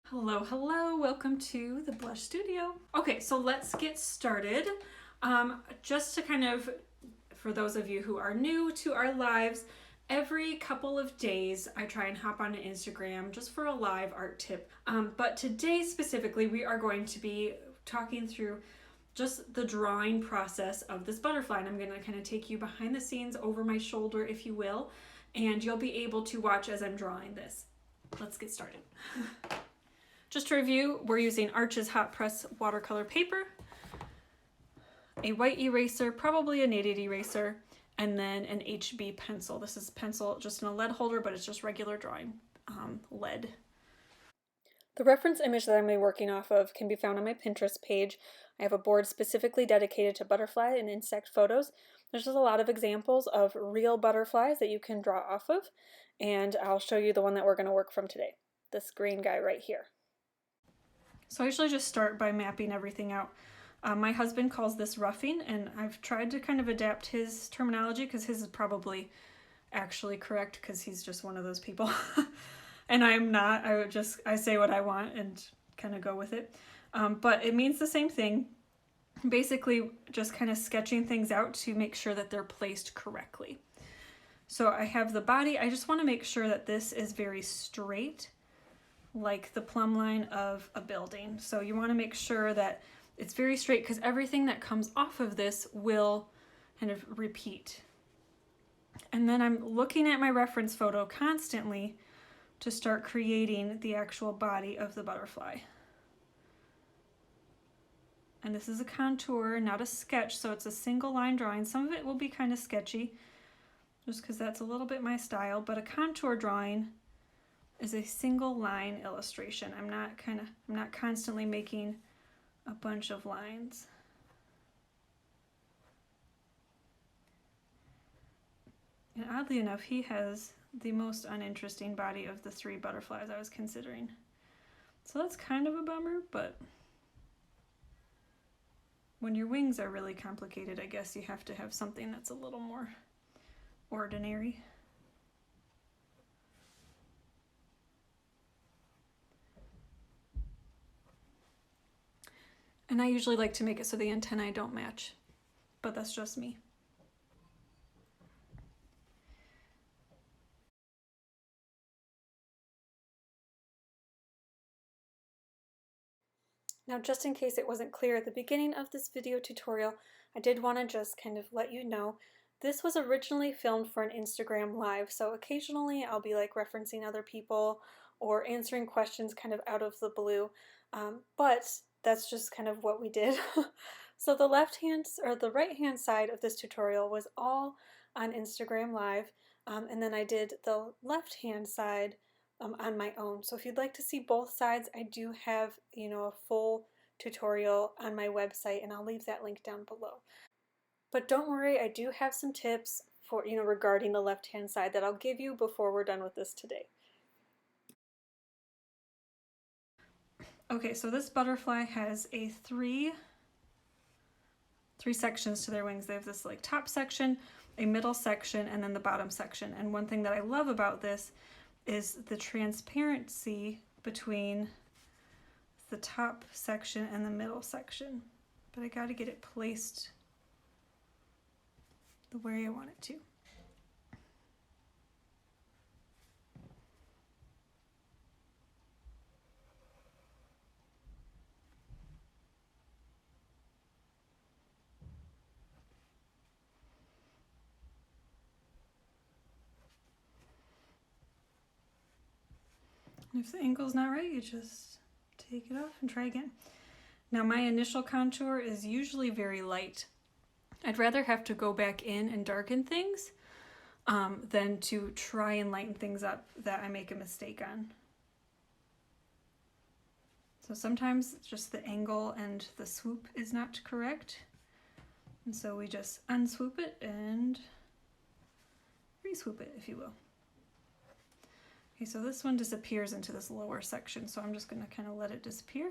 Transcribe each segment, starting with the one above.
Hello, hello, welcome to the Blush Studio. Okay, so let's get started. Just to kind of, for those of you who are new to our lives, every couple of days I try and hop on Instagram just for a live art tip. But today specifically, we are going to be talking through just the drawing process of this butterfly. And I'm gonna kind of take you behind the scenes, over my shoulder, if you will, and you'll be able to watch as I'm drawing this. Let's get started. Just to review, we're using Arches Hot Press watercolor paper, a white eraser, probably a kneaded eraser, and then an HB pencil. This is pencil just in a lead holder, but it's just regular drawing lead. The reference image that I'm going to be working off of can be found on my Pinterest page. I have a board specifically dedicated to butterfly and insect photos. There's just a lot of examples of real butterflies that you can draw off of, and I'll show you the one that we're going to work from today, this green guy right here. So I usually just start by mapping everything out. My husband calls this roughing, and I've tried to kind of adapt his terminology because his is probably actually correct because he's just one of those people. And I'm not. I say what I want and kind of go with it. But it means the same thing. Basically just kind of sketching things out to make sure that they're placed correctly. So I have the body. I just want to make sure that this is very straight, like the plumb line of a building. So you want to make sure that it's very straight because everything that comes off of this will kind of repeat. And then I'm looking at my reference photo constantly to start creating the actual body of the butterfly. And this is a contour, not a sketch, so it's a single line drawing. Some of it will be kind of sketchy just because that's a little bit my style, but a contour drawing is a single line illustration. I'm not constantly making a bunch of lines. And oddly enough, he has the most uninteresting body of the three butterflies I was considering. So that's kind of a bummer, but when your wings are really complicated, I guess you have to have something that's a little more ordinary. And I usually like to make it so the antennae don't match, but that's just me. Now, just in case it wasn't clear at the beginning of this video tutorial, I did want to just kind of let you know this was originally filmed for an Instagram live, so occasionally I'll be like referencing other people or answering questions kind of out of the blue, but that's just kind of what we did. So the right hand side of this tutorial was all on Instagram live, and then I did the left hand side on my own. So if you'd like to see both sides, I do have, a full tutorial on my website, and I'll leave that link down below. But don't worry, I do have some tips for, regarding the left-hand side that I'll give you before we're done with this today. Okay, so this butterfly has three sections to their wings. They have this like top section, a middle section, and then the bottom section. And one thing that I love about this is the transparency between the top section and the middle section. But I gotta get it placed the way I want it to. And if the angle's not right, you just take it off and try again. Now my initial contour is usually very light. I'd rather have to go back in and darken things than to try and lighten things up that I make a mistake on. So sometimes just the angle and the swoop is not correct. And so we just unswoop it and re-swoop it, if you will. Okay, so this one disappears into this lower section, so I'm just going to kind of let it disappear.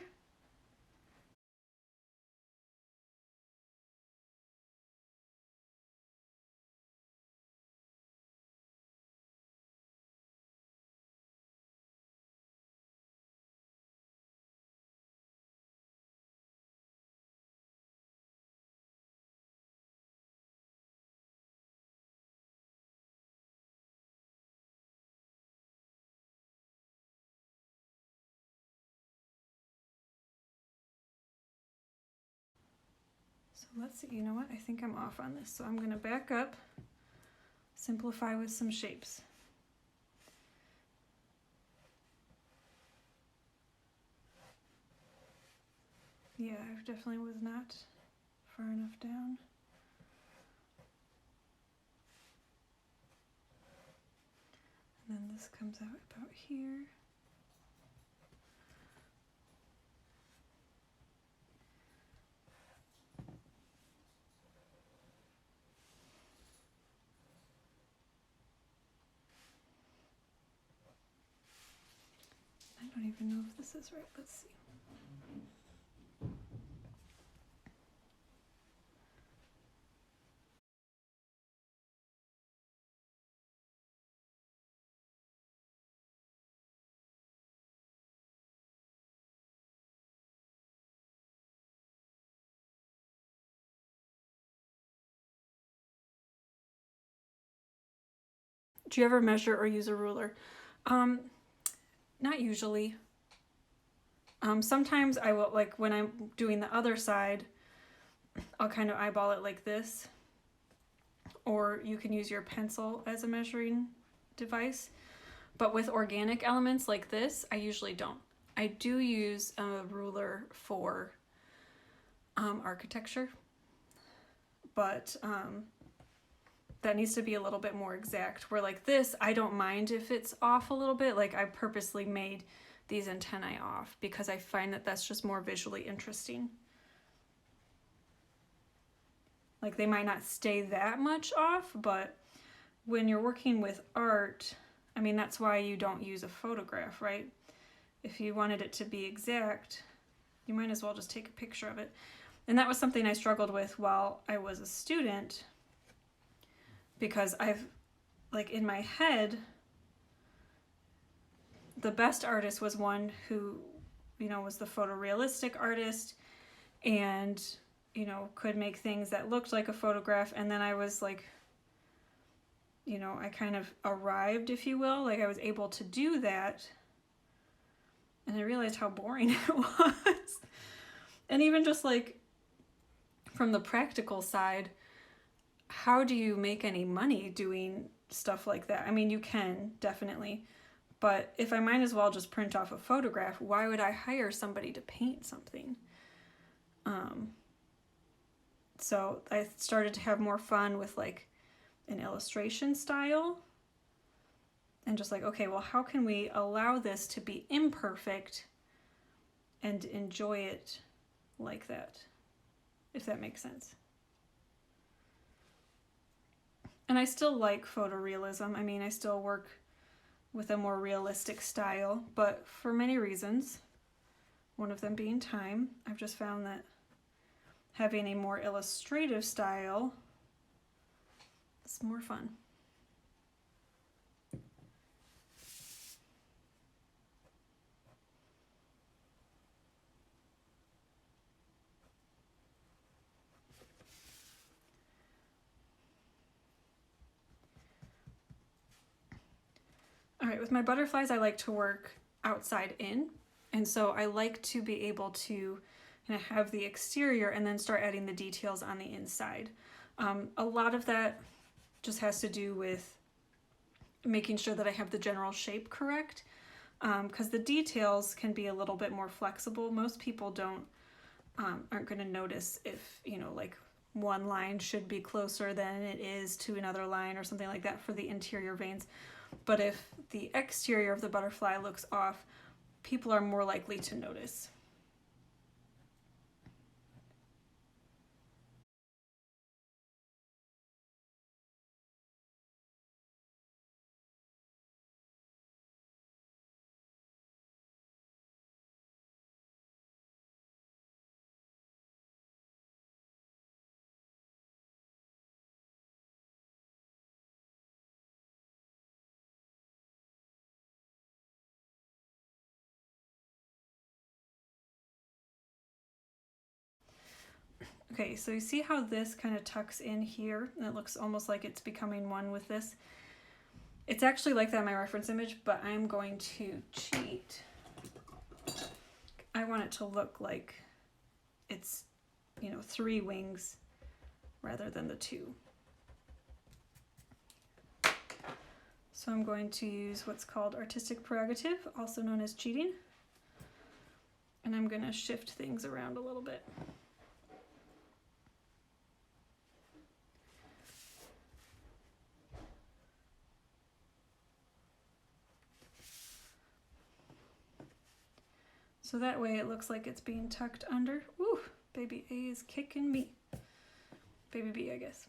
let's see, you know what? I think I'm off on this. So I'm gonna back up, simplify with some shapes. Yeah, I definitely was not far enough down. And then this comes out about here. I don't even know if this is right. Let's see. Do you ever measure or use a ruler? Not usually. Sometimes I will, like when I'm doing the other side, I'll kind of eyeball it like this. Or you can use your pencil as a measuring device. But with organic elements like this, I usually don't. I do use a ruler for architecture, but that needs to be a little bit more exact. Where like this, I don't mind if it's off a little bit. Like I purposely made these antennae off because I find that that's just more visually interesting. Like they might not stay that much off, but when you're working with art, I mean, that's why you don't use a photograph, right? If you wanted it to be exact, you might as well just take a picture of it. And that was something I struggled with while I was a student, because I've, like in my head, the best artist was one who, you know, was the photorealistic artist and, you know, could make things that looked like a photograph. And then I was like, you know, I kind of arrived, if you will, like I was able to do that. And I realized how boring it was. And even just like from the practical side, how do you make any money doing stuff like that? I mean, you can definitely, but if I might as well just print off a photograph, why would I hire somebody to paint something? So I started to have more fun with like an illustration style and just like, okay, well, how can we allow this to be imperfect and enjoy it like that, if that makes sense. And I still like photorealism. I mean, I still work with a more realistic style, but for many reasons, one of them being time, I've just found that having a more illustrative style is more fun. All right, with my butterflies, I like to work outside in. And so I like to be able to kind of have the exterior and then start adding the details on the inside. A lot of that just has to do with making sure that I have the general shape correct, because the details can be a little bit more flexible. Most people aren't going to notice if, you know, like one line should be closer than it is to another line or something like that for the interior veins. But if the exterior of the butterfly looks off, people are more likely to notice. Okay, so you see how this kind of tucks in here and it looks almost like it's becoming one with this. It's actually like that in my reference image, but I'm going to cheat. I want it to look like it's, you know, 3 wings rather than the two. So I'm going to use what's called artistic prerogative, also known as cheating. And I'm going to shift things around a little bit. So that way it looks like it's being tucked under. Ooh, baby A is kicking me. Baby B, I guess.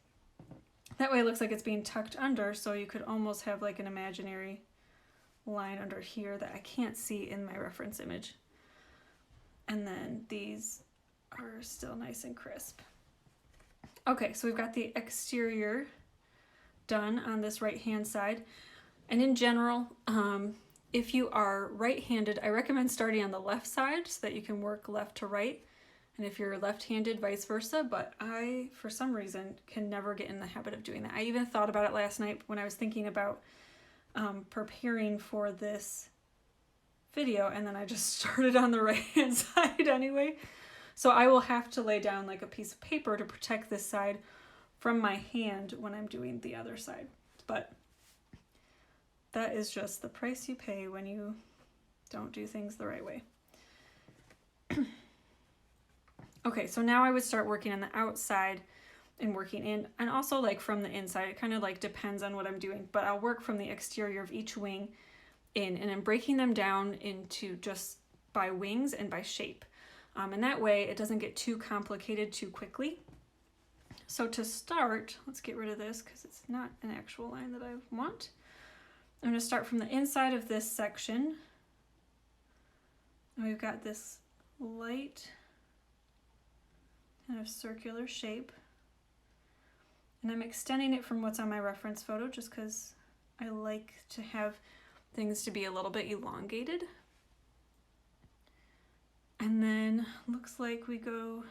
That way it looks like it's being tucked under, so you could almost have like an imaginary line under here that I can't see in my reference image. And then these are still nice and crisp. Okay, so we've got the exterior done on this right-hand side. And in general, if you are right-handed, I recommend starting on the left side so that you can work left to right. And if you're left-handed, vice versa. But I, for some reason, can never get in the habit of doing that. I even thought about it last night when I was thinking about preparing for this video, and then I just started on the right-hand side anyway. So I will have to lay down like a piece of paper to protect this side from my hand when I'm doing the other side. But that is just the price you pay when you don't do things the right way. Okay, so now I would start working on the outside and working in, and also like from the inside. It kind of like depends on what I'm doing, but I'll work from the exterior of each wing in, and I'm breaking them down into just by wings and by shape. And that way it doesn't get too complicated too quickly. So to start, let's get rid of this because it's not an actual line that I want. I'm going to start from the inside of this section. And we've got this light kind of circular shape. And I'm extending it from what's on my reference photo just because I like to have things to be a little bit elongated. And then looks like we go,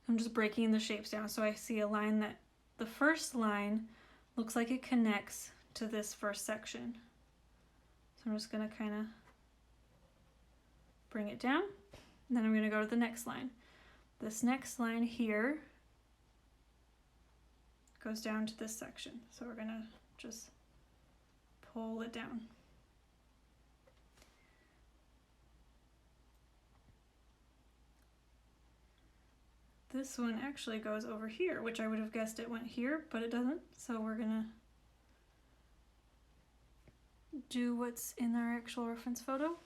I'm just breaking the shapes down. So I see a line that, the first line looks like it connects to this first section. So I'm just gonna kind of bring it down. And then I'm gonna go to the next line. This next line here goes down to this section. So we're gonna just pull it down. This one actually goes over here, which I would have guessed it went here, but it doesn't. So we're gonna do what's in our actual reference photo.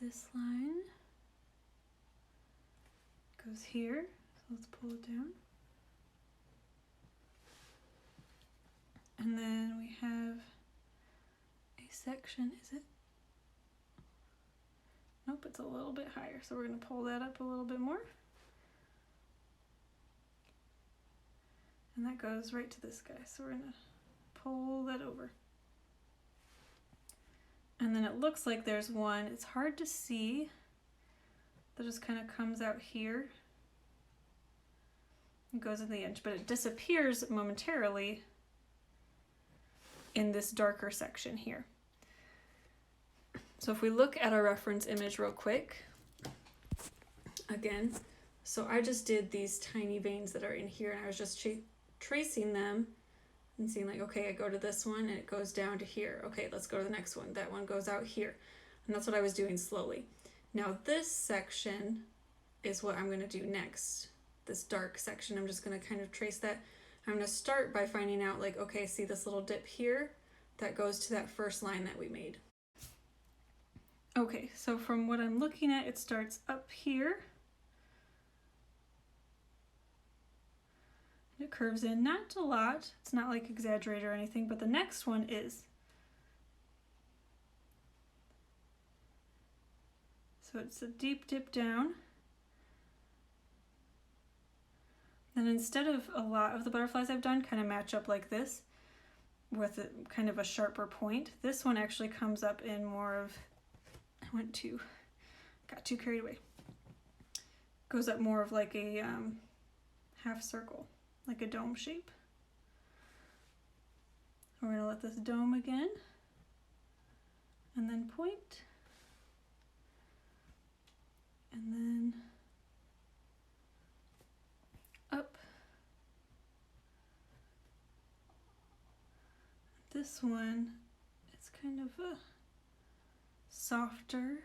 This line goes here, so let's pull it down. And then we have a section, is it? Nope, it's a little bit higher, so we're going to pull that up a little bit more. And that goes right to this guy, so we're going to pull that over. And then it looks like there's one, it's hard to see, that just kind of comes out here. It goes in the edge, but it disappears momentarily in this darker section here. So if we look at our reference image real quick, again, so I just did these tiny veins that are in here, and I was just tracing them and seeing like, okay, I go to this one and it goes down to here. Okay, let's go to the next one. That one goes out here. And that's what I was doing slowly. Now this section is what I'm going to do next. This dark section, I'm just going to kind of trace that. I'm going to start by finding out like, okay, see this little dip here? That goes to that first line that we made. Okay, so from what I'm looking at, it starts up here. It curves in, not a lot. It's not like exaggerated or anything, but the next one is. So it's a deep dip down. And instead of a lot of the butterflies I've done kind of match up like this with a, kind of a sharper point, this one actually comes up in more of, got too carried away. Goes up more of like a half circle, like a dome shape. We're going to let this dome again and then point. and then up. This one, it's kind of a softer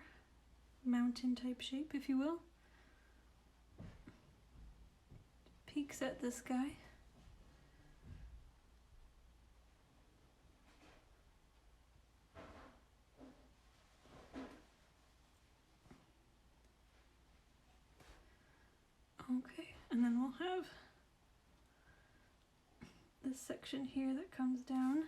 mountain type shape, if you will. Peeks at this guy. Okay, and then we'll have this section here that comes down.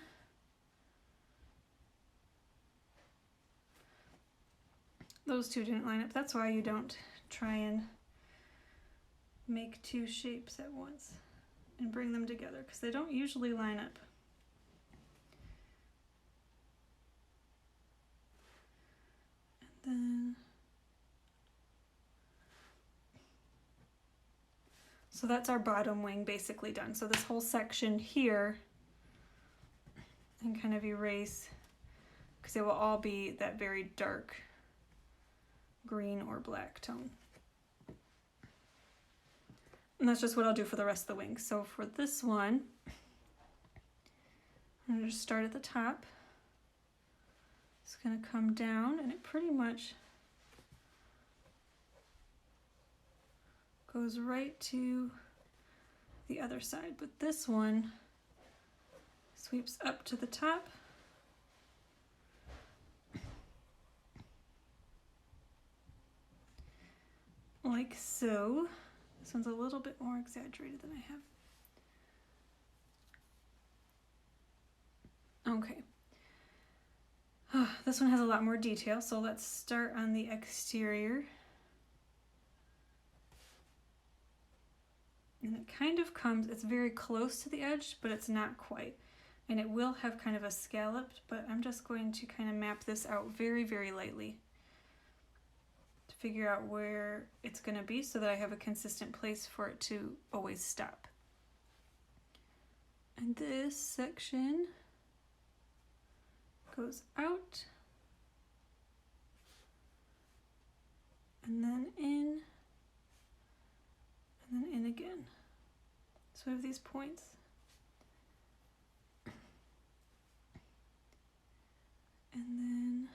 Those two didn't line up. That's why you don't try and make two shapes at once and bring them together, because they don't usually line up. And then, so that's our bottom wing basically done. So this whole section here, and kind of erase, because it will all be that very dark green or black tone. And that's just what I'll do for the rest of the wing. So for this one, I'm going to start at the top. It's going to come down, and it pretty much goes right to the other side. But this one sweeps up to the top. Like so. This one's a little bit more exaggerated than I have. Okay. This one has a lot more detail, so let's start on the exterior. And it kind of comes, it's very close to the edge, but it's not quite. And it will have kind of a scallop, but I'm just going to kind of map this out very, very lightly to figure out where it's going to be so that I have a consistent place for it to always stop. And this section goes out and then in and then in again. So I have these points. And then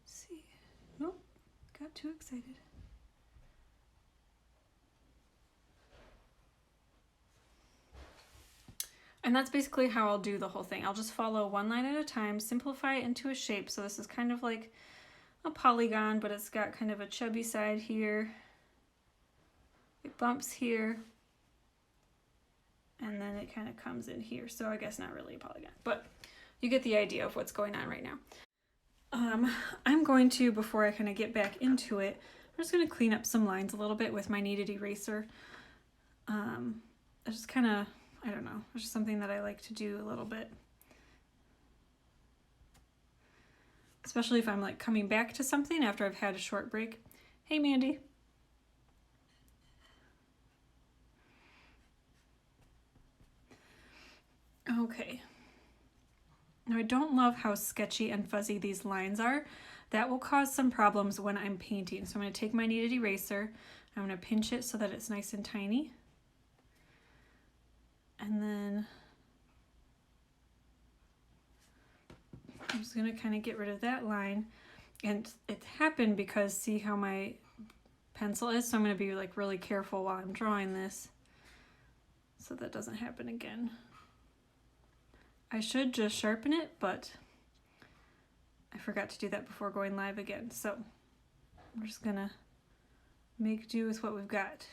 see. Nope, got too excited. And that's basically how I'll do the whole thing. I'll just follow one line at a time, simplify it into a shape. So this is kind of like a polygon, but it's got kind of a chubby side here. It bumps here. And then it kind of comes in here. So I guess not really a polygon, but you get the idea of what's going on right now. I'm going to, before I kind of get back into it, I'm just going to clean up some lines a little bit with my Kneaded Eraser. I just kind of, I don't know, it's just something that I like to do a little bit. Especially if I'm like coming back to something after I've had a short break. Hey, Mandy. Okay. Now I don't love how sketchy and fuzzy these lines are. That will cause some problems when I'm painting. So I'm going to take my Kneaded Eraser, I'm going to pinch it so that it's nice and tiny. And then I'm just going to kind of get rid of that line. And it happened because see how my pencil is? So I'm going to be like really careful while I'm drawing this so that doesn't happen again. I should just sharpen it, but I forgot to do that before going live again. So we're just going to make do with what we've got.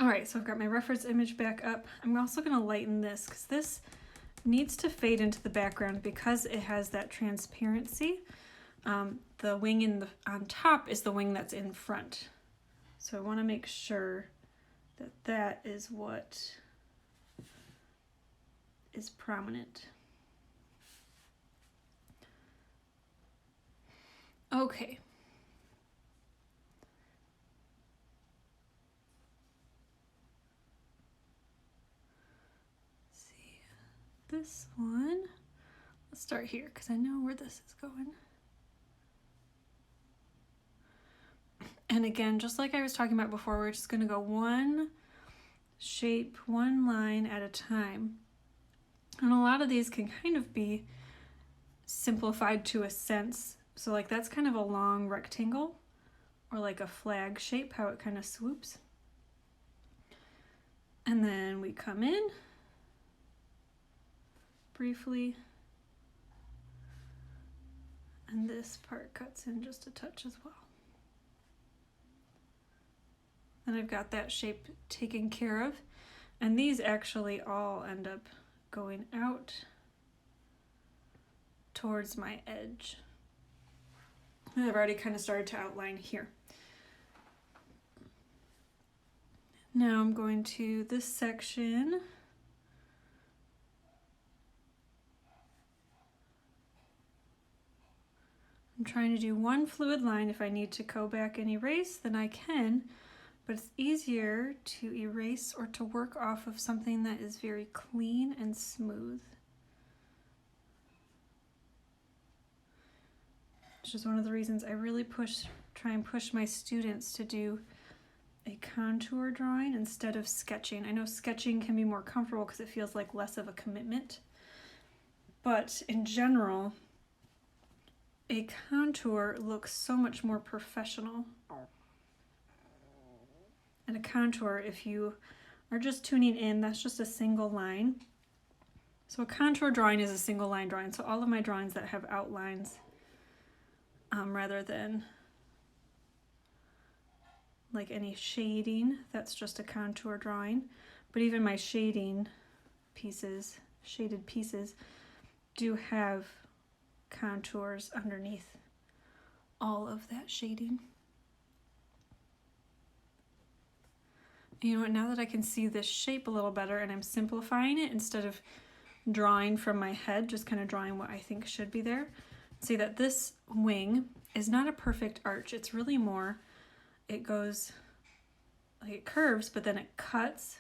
All right, so I've got my reference image back up. I'm also going to lighten this because this needs to fade into the background because it has that transparency. The wing on top is the wing that's in front. So I want to make sure that that is what is prominent. Okay. this one. Let's start here because I know where this is going. And again, just like I was talking about before, we're just going to go one shape, one line at a time. And a lot of these can kind of be simplified to a sense. So like that's kind of a long rectangle or like a flag shape, how it kind of swoops. And then we come in briefly. And this part cuts in just a touch as well. And I've got that shape taken care of. And these actually all end up going out towards my edge. And I've already kind of started to outline here. Now I'm going to this section. I'm trying to do one fluid line. If I need to go back and erase, then I can, but it's easier to erase or to work off of something that is very clean and smooth. Which is one of the reasons I really try and push my students to do a contour drawing instead of sketching. I know sketching can be more comfortable because it feels like less of a commitment, but in general, a contour looks so much more professional. And a contour, if you are just tuning in, that's just a single line. So a contour drawing is a single line drawing. So all of my drawings that have outlines, rather than like any shading, that's just a contour drawing. But even my shading pieces, shaded pieces, do have contours underneath all of that shading. You know what, now that I can see this shape a little better and I'm simplifying it instead of drawing from my head, just kind of drawing what I think should be there, see that this wing is not a perfect arch. It's really more, it goes, like it curves, but then it cuts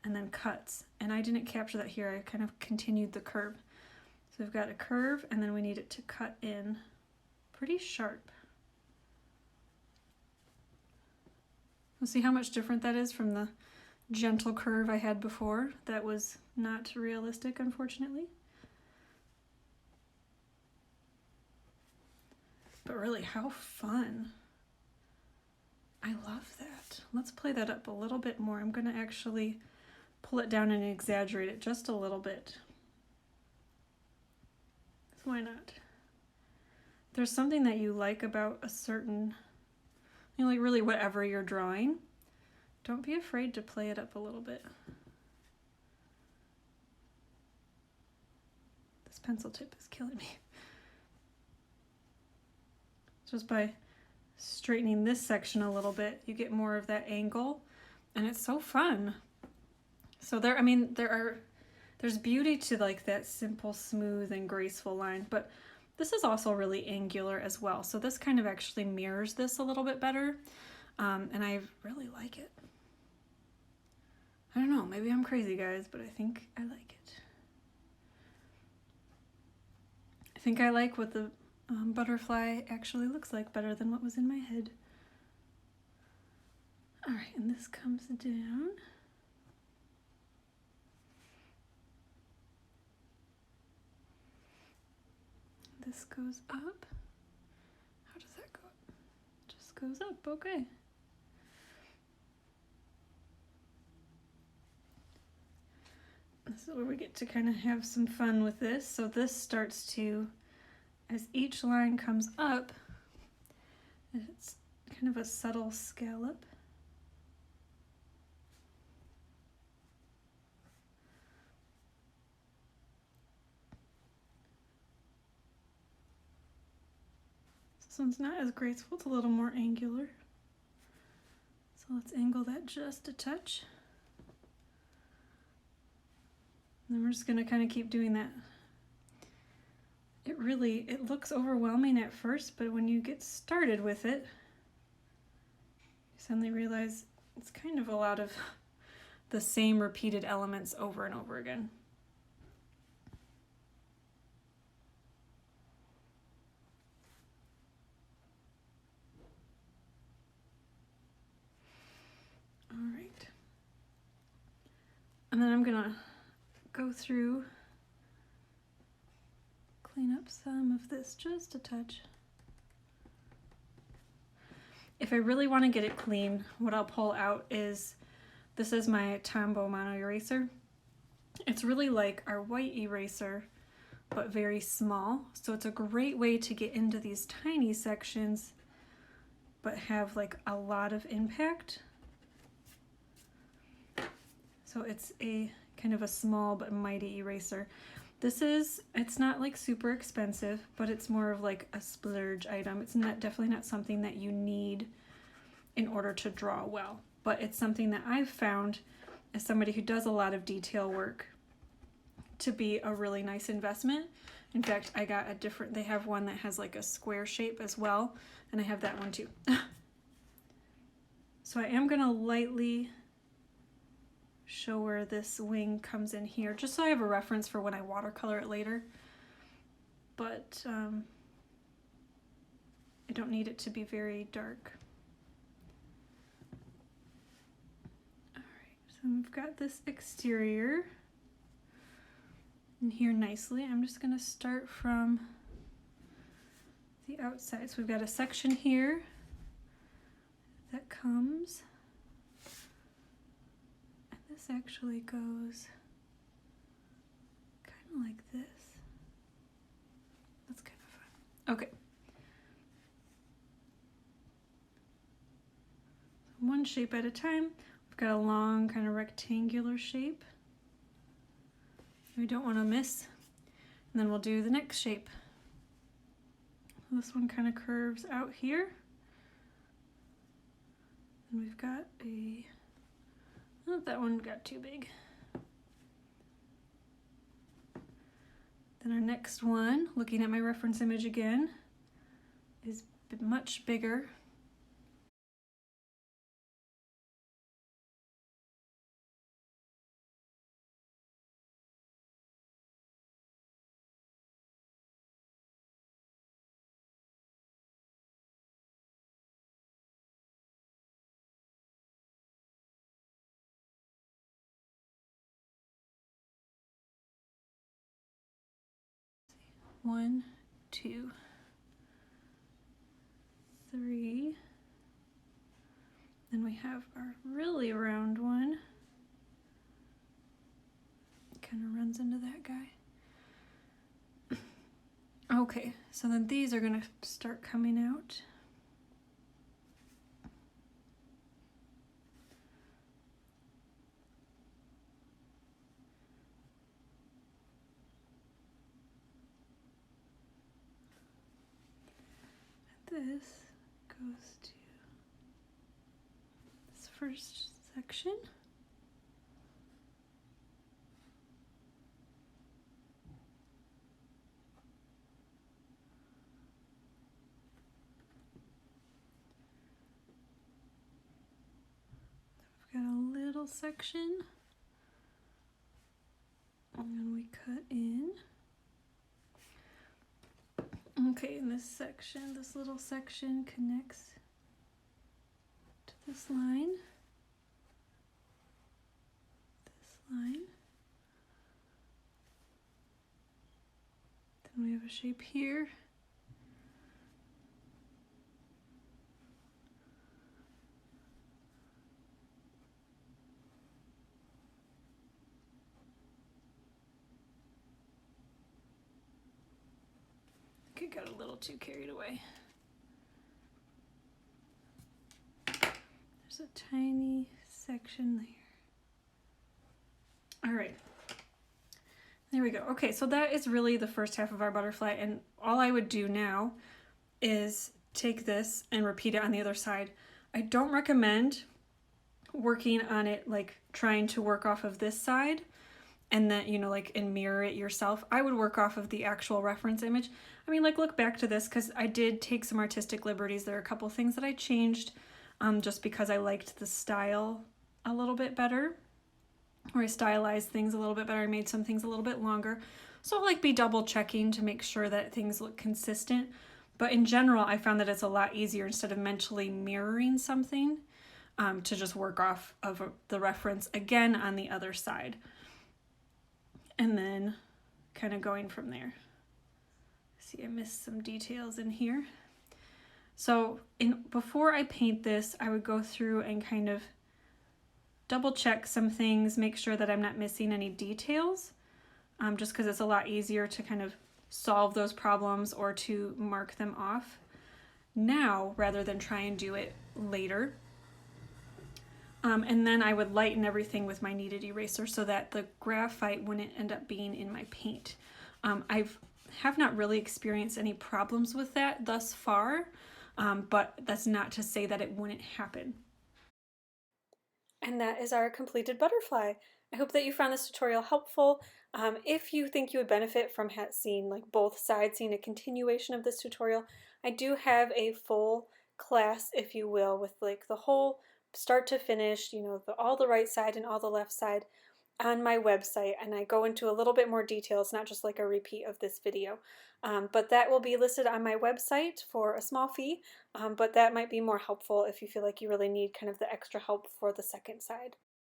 and then cuts. And I didn't capture that here. I kind of continued the curve. So we've got a curve and then we need it to cut in pretty sharp. We'll see how much different that is from the gentle curve I had before. That was not realistic, unfortunately. But really, how fun. I love that. Let's play that up a little bit more. I'm going to actually pull it down and exaggerate it just a little bit. So why not? There's something that you like about a certain, you know, like really whatever you're drawing, don't be afraid to play it up a little bit. This pencil tip is killing me. Just by straightening this section a little bit, you get more of that angle, and it's so fun. So there, I mean, there's beauty to like that simple, smooth, and graceful line, but this is also really angular as well. So this kind of actually mirrors this a little bit better, and I really like it. I don't know, maybe I'm crazy, guys, but I think I like it. I think I like what the butterfly actually looks like better than what was in my head. All right, and this comes down. This goes up. How does that go up? Just goes up, okay. This is where we get to kind of have some fun with this. So this starts to, as each line comes up, it's kind of a subtle scallop. This one's not as graceful, it's a little more angular. So let's angle that just a touch. And then we're just gonna kind of keep doing that. It looks overwhelming at first, but when you get started with it, you suddenly realize it's kind of a lot of the same repeated elements over and over again. I'm gonna go through, clean up some of this just a touch. If I really want to get it clean, what I'll pull out is, this is my Tombow Mono Eraser. It's really like our white eraser, but very small. So it's a great way to get into these tiny sections, but have like a lot of impact. So it's a kind of a small but mighty eraser. It's not like super expensive, but it's more of like a splurge item. It's definitely not something that you need in order to draw well, but it's something that I've found as somebody who does a lot of detail work to be a really nice investment. In fact, I got they have one that has like a square shape as well, and I have that one too. So I am gonna lightly show where this wing comes in here, just so I have a reference for when I watercolor it later. But I don't need it to be very dark. All right, so we've got this exterior in here nicely. I'm just gonna start from the outside. So we've got a section here that comes, and this actually goes kind of like this. That's kind of fun. Okay. One shape at a time. We've got a long kind of rectangular shape we don't want to miss. And then we'll do the next shape. This one kind of curves out here. And we've got oh, that one got too big. Then our next one, looking at my reference image again, is much bigger. One, two, three. Then we have our really round one. Kind of runs into that guy. Okay, so then these are gonna start coming out. This goes to this first section. We've got a little section, and then we cut in. Okay, in this section, this little section connects to this line, then we have a shape here. I got a little too carried away. There's a tiny section there. All right, there we go. Okay, so that is really the first half of our butterfly, and all I would do now is take this and repeat it on the other side. I don't recommend working on it like trying to work off of this side and then, you know, like, and mirror it yourself. I would work off of the actual reference image. I mean, like, look back to this because I did take some artistic liberties. There are a couple things that I changed just because I liked the style a little bit better, or I stylized things a little bit better. I made some things a little bit longer. So I'll like be double checking to make sure that things look consistent. But in general, I found that it's a lot easier instead of mentally mirroring something to just work off of the reference again on the other side. and then kind of going from there. See, I missed some details in here. So before I paint this, I would go through and kind of double check some things, make sure that I'm not missing any details, just because it's a lot easier to kind of solve those problems or to mark them off now rather than try and do it later. And then I would lighten everything with my kneaded eraser so that the graphite wouldn't end up being in my paint. I have not really experienced any problems with that thus far, but that's not to say that it wouldn't happen. And that is our completed butterfly. I hope that you found this tutorial helpful. If you think you would benefit from seeing like both sides, seeing a continuation of this tutorial, I do have a full class, if you will, with like the whole start to finish, you know, all the right side and all the left side on my website, and I go into a little bit more detail. It's not just like a repeat of this video, but that will be listed on my website for a small fee, but that might be more helpful if you feel like you really need kind of the extra help for the second side.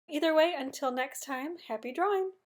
Either way, until next time, happy drawing!